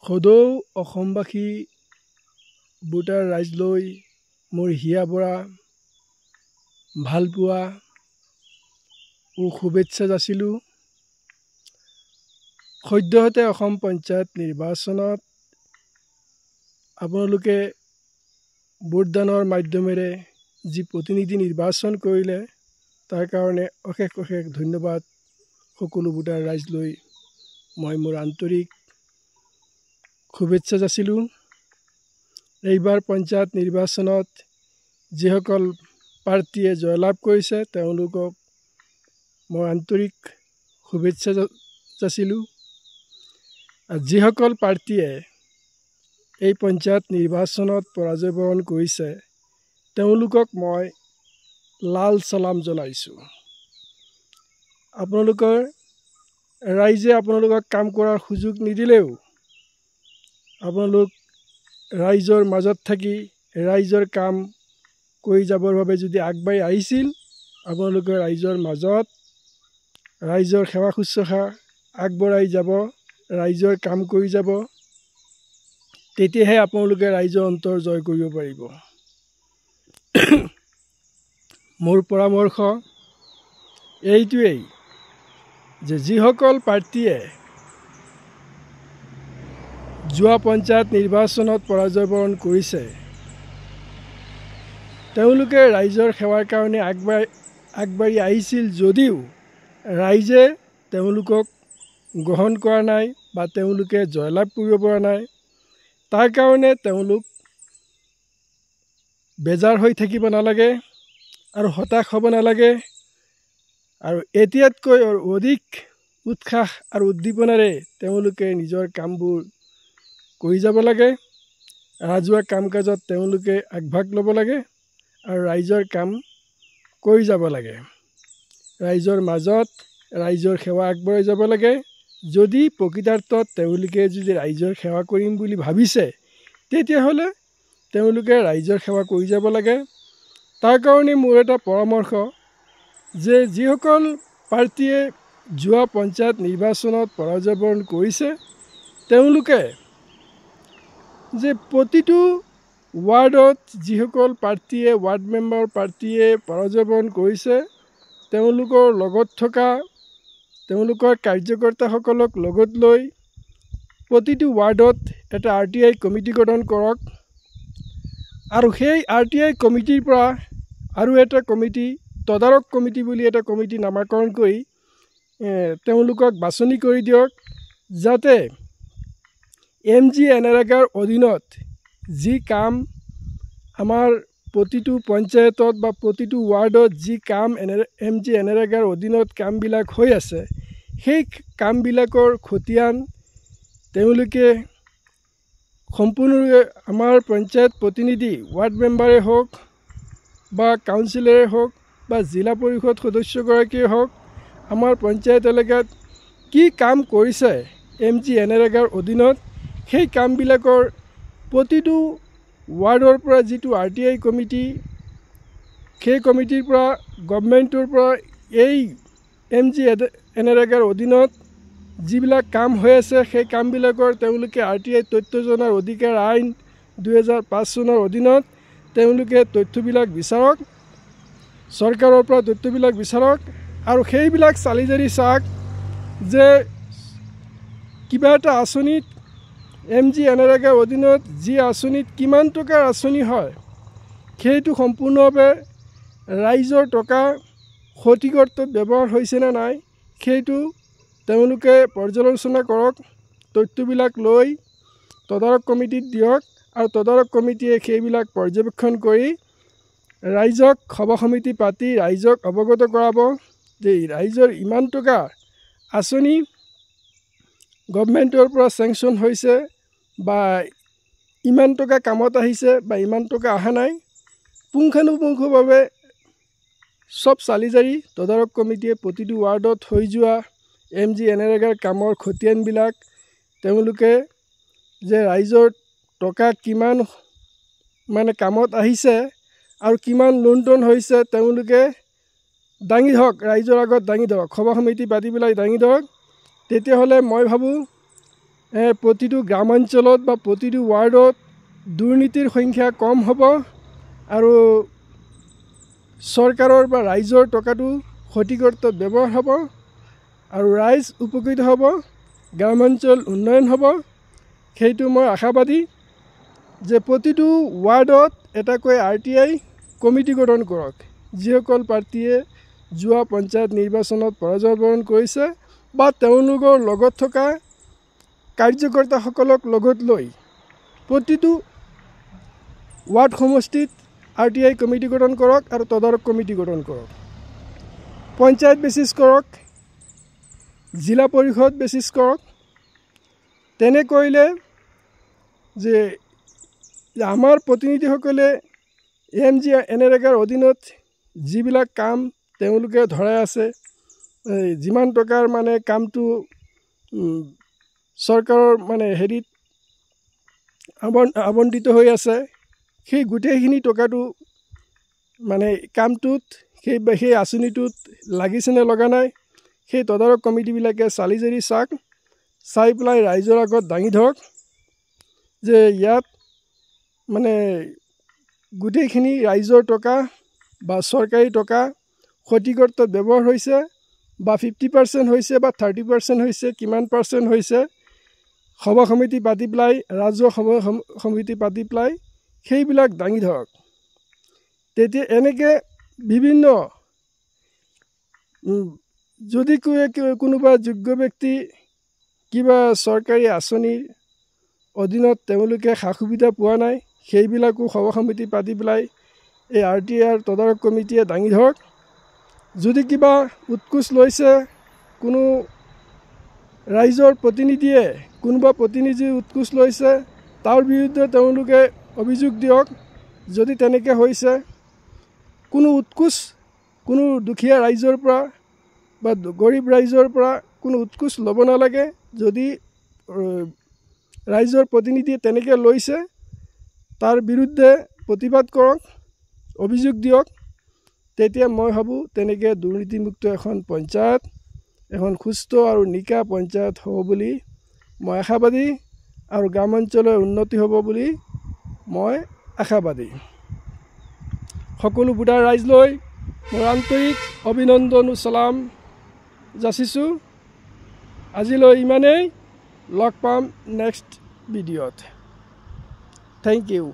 সদৌ অসমবাসী ভোটাৰ ৰাইজলৈ মোৰ হিয়া বৰা ভালপোৱা ও শুভেচ্ছা যাচিলোঁ। সদ্যহতে অসম পঞ্চায়ত নিৰ্বাচনত আপোনালোকে ভোটদানৰ মাধ্যমেৰে যি প্ৰতিনিধি নিৰ্বাচন কৰিলে তাৰ কাৰণে অশেষ অশেষ ধন্যবাদ সকলো ভোটাৰ ৰাইজলৈ মই মোৰ আন্তৰিক শুভেচ্ছা যাচিলোঁ। এইবাৰ পঞ্চায়ত নিৰ্বাচনত যিসকল প্ৰাৰ্থীয়ে জয়লাভ কৰিছে তেওঁলোকক মই আন্তৰিক শুভেচ্ছা যাচিলোঁ। যিসকল প্ৰাৰ্থীয়ে এই পঞ্চায়ত নিৰ্বাচনত পৰাজয় বৰণ কৰিছে তেওঁলোকক মই লাল চালাম জনাইছোঁ। ৰাইজে আপোনালোকক কাম কৰাৰ সুযোগ নিদিলেও আপোনালোক ৰাইজৰ মাজত থাকি ৰাইজৰ কাম কৰি যাবৰ বাবে যদি আগবাঢ়ি আহিছিল আপোনালোকে ৰাইজৰ মাজত ৰাইজৰ সেৱা শুশ্ৰূষা আগবঢ়াই যাব, ৰাইজৰ কাম কৰি যাব, তেতিয়াহে আপোনালোকে ৰাইজৰ অন্তৰ জয় কৰিব পাৰিব। মোৰ পৰামৰ্শ এইটোৱেই যে যিসকল প্ৰাৰ্থীয়ে যোৱা পঞ্চায়ত নিৰ্বাচনত পৰাজয় বৰণ কৰিছে তেওঁলোকে ৰাইজৰ সেৱাৰ কাৰণে আগবাঢ়ি আহিছিল যদিও ৰাইজে তেওঁলোকক গ্ৰহণ কৰা নাই বা তেওঁলোকে জয়লাভ কৰিব পৰা নাই। তাৰ কাৰণে তেওঁলোক বেজাৰ হৈ থাকিব নালাগে আৰু হতাশ হ'ব নালাগে আৰু এতিয়াতকৈ অধিক উৎসাহ আৰু উদ্দীপনাৰে তেওঁলোকে নিজৰ কামবোৰ কৰি যাব লাগে। ৰাজহুৱা কাম কাজত তেওঁলোকে আগভাগ ল'ব লাগে আৰু ৰাইজৰ কাম কৰি যাব লাগে। ৰাইজৰ মাজত ৰাইজৰ সেৱা আগবঢ়াই যাব লাগে। যদি প্ৰকৃতাৰ্থত তেওঁলোকে যদি ৰাইজৰ সেৱা কৰিম বুলি ভাবিছে তেতিয়াহ'লে তেওঁলোকে ৰাইজৰ সেৱা কৰি যাব লাগে। তাৰ কাৰণে মোৰ এটা পৰামৰ্শ যে যিসকল প্ৰাৰ্থীয়ে যোৱা পঞ্চায়ত নিৰ্বাচনত পৰাজয় বৰণ কৰিছে তেওঁলোকে যে প্ৰতিটো ৱাৰ্ডত যিসকল প্ৰাৰ্থীয়ে ৱাৰ্ড মেম্বাৰ প্ৰাৰ্থীয়ে পৰাজয় বৰণ কৰিছে তেওঁলোকৰ লগত থকা তেওঁলোকৰ কাৰ্যকৰ্তাসকলক লগত লৈ প্ৰতিটো ৱাৰ্ডত এটা RTI কমিটি গঠন কৰক আৰু সেই RTI কমিটিৰ পৰা আৰু এটা কমিটি তদাৰক কমিটি বুলি এটা কমিটি নামাকৰণ কৰি তেওঁলোকক বাছনি কৰি দিয়ক যাতে MGNREGAৰ অধীনত যি কাম আমাৰ প্ৰতিটো পঞ্চায়তত বা প্ৰতিটো ৱাৰ্ডত যি কাম MGNREGAৰ অধীনত কামবিলাক হৈ আছে সেই কামবিলাকৰ খতিয়ান তেওঁলোকে সম্পূৰ্ণৰূপে আমাৰ পঞ্চায়ত প্ৰতিনিধি ৱাৰ্ড মেম্বাৰে হওক বা কাউন্সিলৰে হওক বা জিলা পৰিষদ সদস্যগৰাকীয়ে হওক আমাৰ পঞ্চায়ত এলেকাত কি কাম কৰিছে MGNREGAৰ অধীনত সেই কামবিলাকৰ প্ৰতিটো ৱাৰ্ডৰ পৰা যিটো RTI কমিটি সেই কমিটিৰ পৰা গভৰ্ণমেণ্টৰ পৰা এই MGNREGAৰ অধীনত যিবিলাক কাম হৈ আছে সেই কামবিলাকৰ তেওঁলোকে RTI তথ্য জনাৰ অধিকাৰ আইন 2005 চনৰ অধীনত তেওঁলোকে তথ্যবিলাক বিচাৰক, চৰকাৰৰ পৰা তথ্যবিলাক বিচাৰক আৰু সেইবিলাক চালি জাৰি চাওক যে কিবা এটা আঁচনিত MGNREGAৰ অধীনত যি আঁচনিত কিমান টকাৰ আঁচনি হয় সেইটো সম্পূৰ্ণভাৱে ৰাইজৰ টকা সঠিক অৰ্থত ব্যৱহাৰ হৈছেনে নাই সেইটো তেওঁলোকে পৰ্যালোচনা কৰক, তথ্যবিলাক লৈ তদাৰক কমিটিত দিয়ক আৰু তদাৰক কমিটিয়ে সেইবিলাক পৰ্যবেক্ষণ কৰি ৰাইজক সভা সমিতি পাতি ৰাইজক অৱগত কৰাব যে ৰাইজৰ ইমান টকা আঁচনি গভৰ্ণমেণ্টৰ পৰা চেংচন হৈছে বা ইমান টকা কামত আহিছে বা ইমান টকা অহা নাই পুংখানুপুংখভাৱে সব চালি জাৰি তদাৰক কমিটিয়ে প্ৰতিটো ৱাৰ্ডত হৈ যোৱা MGNREGAৰ কামৰ খতিয়ানবিলাক তেওঁলোকে যে ৰাইজৰ টকা কিমান মানে কামত আহিছে আৰু কিমান লুণ্ঠন হৈছে তেওঁলোকে দাঙি ধৰক, ৰাইজৰ আগত দাঙি ধৰক, সভা সমিতি পাতি পেলাই দাঙি ধৰক। তেতিয়াহ'লে মই ভাবোঁ প্ৰতিটো গ্ৰামাঞ্চলত বা প্ৰতিটো ৱাৰ্ডত দুৰ্নীতিৰ সংখ্যা কম হ'ব আৰু চৰকাৰৰ বা ৰাইজৰ টকাটো সঠিক অৰ্থত ব্যৱহাৰ হ'ব আৰু ৰাইজ উপকৃত হ'ব, গ্ৰামাঞ্চল উন্নয়ন হ'ব। সেইটো মই আশাবাদী যে প্ৰতিটো ৱাৰ্ডত এটাকৈ RTI কমিটি গঠন কৰক। যিসকল প্ৰাৰ্থীয়ে যোৱা পঞ্চায়ত নিৰ্বাচনত পৰাজয় বৰণ কৰিছে বা তেওঁলোকৰ লগত থকা কাৰ্যকৰ্তাসকলক লগত লৈ প্ৰতিটো ৱাৰ্ড সমষ্টিত RTI কমিটি গঠন কৰক আৰু তদাৰক কমিটি গঠন কৰক। পঞ্চায়ত বেচিছ কৰক, জিলা পৰিষদ বেচিছ কৰক। তেনে কৰিলে যে আমাৰ প্ৰতিনিধিসকলে MGNREGAৰ অধীনত যিবিলাক কাম তেওঁলোকে ধৰাই আছে, যিমান টকাৰ মানে কামটো চৰকাৰৰ মানে হেৰিত আবণ্টিত হৈ আছে, সেই গোটেইখিনি টকাটো মানে কামটোত সেই আঁচনিটোত লাগিছেনে লগা নাই, সেই তদাৰক কমিটিবিলাকে চালি জাৰি চাওক, চাই পেলাই ৰাইজৰ আগত দাঙি ধৰক যে ইয়াত মানে গোটেইখিনি ৰাইজৰ টকা বা চৰকাৰী টকা সঠিক অৰ্থত ব্যৱহাৰ হৈছে বা 50% হৈছে বা 30% হৈছে, কিমান পাৰ্চেণ্ট হৈছে, সভা সমিতি পাতি পেলাই, ৰাজহুৱা সমিতি পাতি পেলাই সেইবিলাক দাঙি ধৰক। তেতিয়া এনেকৈ বিভিন্ন যদি কোনোবা যোগ্য ব্যক্তি কিবা চৰকাৰী আঁচনিৰ অধীনত তেওঁলোকে সা সুবিধা পোৱা নাই, সেইবিলাকো সভা সমিতি পাতি পেলাই এই RTIৰ তদাৰক কমিটিয়ে দাঙি ধৰক। যদি কিবা উৎকোচ লৈছে, কোনো ৰাইজৰ প্ৰতিনিধিয়ে কোনোবা প্ৰতিনিধিৰ উৎকোচ লৈছে, তাৰ বিৰুদ্ধে তেওঁলোকে অভিযোগ দিয়ক। যদি তেনেকৈ হৈছে, কোনো উৎকোচ কোনো দুখীয়া ৰাইজৰ পৰা বা গৰীব ৰাইজৰ পৰা কোনো উৎকোচ ল'ব নালাগে। যদি ৰাইজৰ প্ৰতিনিধিয়ে তেনেকৈ লৈছে, তাৰ বিৰুদ্ধে প্ৰতিবাদ কৰক, অভিযোগ দিয়ক। তেতিয়া মই ভাবোঁ তেনেকৈ দুৰ্নীতিমুক্ত এখন পঞ্চায়ত, এখন সুস্থ আৰু নিকা পঞ্চায়ত হ'ব বুলি মই আশাবাদী আৰু গ্ৰামাঞ্চলৰ উন্নতি হ'ব বুলি মই আশাবাদী। সকলো ভোটাৰ ৰাইজলৈ মোৰ আন্তৰিক অভিনন্দন ও চালাম যাচিছোঁ। আজিলৈ ইমানেই, লগ পাম নেক্সট ভিডিঅ'ত। Thank U.